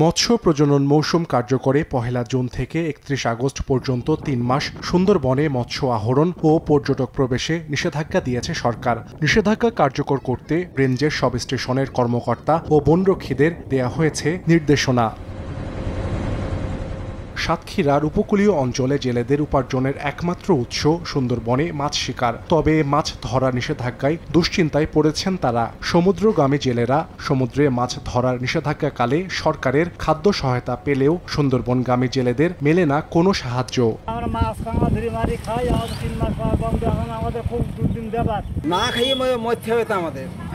মৎস্য প্রজনন মৌসুম কার্যকরে ১ জুন থেকে ৩১ আগস্ট পর্যন্ত ৩ মাস সুন্দরবনে মৎস্য আহরণ ও পর্যটক প্রবেশে নিষেধাজ্ঞা দিয়েছে সরকার। নিষেধাজ্ঞা কার্যকর করতে রেঞ্জের সব স্টেশনের কর্মকর্তা ও বনরক্ষীদের দেয়া হয়েছে নির্দেশনা। সাতক্ষীরার উপকূলীয় অঞ্চলে জেলেদের উপার্জনের একমাত্র উৎস সুন্দরবনে মাছ শিকার। তবে মাছ ধরার নিষেধাজ্ঞায় দুশ্চিন্তায় পড়েছেন তারা। সমুদ্রগামী জেলেরা সমুদ্রে মাছ ধরার নিষেধাজ্ঞাকালে সরকারের খাদ্য সহায়তা পেলেও সুন্দরবনগামী জেলেদের মেলে না কোনো সাহায্য।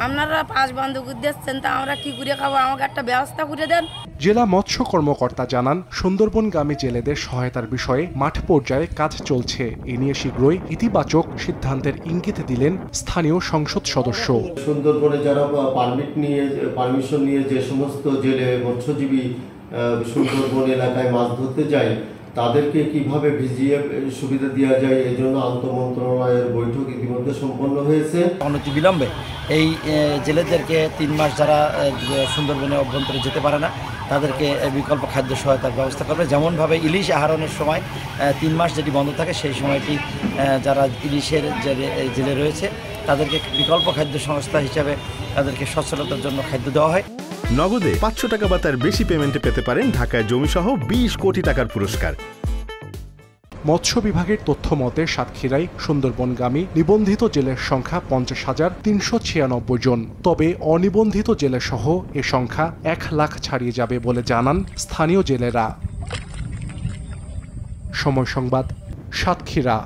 আপনারা ৫ বন্ধক দিচ্ছেন, তা আমরা কি করে খাবো? আমাকে একটা ব্যবস্থা করে দেন। জেলা মৎস্য কর্মকর্তা জানান, সুন্দরবনগামী জেলেদের সহায়তার বিষয়ে মাঠ পর্যায়ে কাজ চলছে। এ নিয়ে শীঘ্রই ইতিবাচক সিদ্ধান্তের ইঙ্গিত দিলেন স্থানীয় সংসদ সদস্য। সুন্দরবনে যারা পারমিশন নিয়ে যে সমস্ত জেলে মৎস্যজীবী সুন্দরবন এলাকায় মাছ ধরতে যায়, তাদেরকে কিভাবে ভিজিয়ে সুবিধা দেওয়া যায়, এই জন্য আন্তঃমন্ত্রণালয়ের বৈঠক ইতিমধ্যে সম্পন্ন হয়েছে। অনতিবিলম্বে এই জেলেদেরকে ৩ মাস যারা সুন্দরবনে অভ্যন্তরে যেতে পারে না, তাদেরকে বিকল্প খাদ্য সহায়তার ব্যবস্থা করবে। যেমনভাবে ইলিশ আহরণের সময় ৩ মাস যেটি বন্ধ থাকে, সেই সময়টি যারা ইলিশের জেলে রয়েছে তাদেরকে বিকল্প খাদ্য সংস্থা হিসাবে তাদেরকে সচ্ছলতার জন্য খাদ্য দেওয়া হয়। নগদে ৫০০ টাকা বা তার বেশি পেমেন্টে পেতে পারেন ঢাকায় জমিসহ ২০ কোটি টাকার পুরস্কার। মৎস্য বিভাগের তথ্য মতে সাতক্ষীরায় সুন্দরবনগামী নিবন্ধিত জেলের সংখ্যা ৫০,৩৯৬ জন। তবে অনিবন্ধিত জেলেসহ এ সংখ্যা ১ লাখ ছাড়িয়ে যাবে বলে জানান স্থানীয় জেলেরা। সময় সংবাদ, সাতক্ষীরা।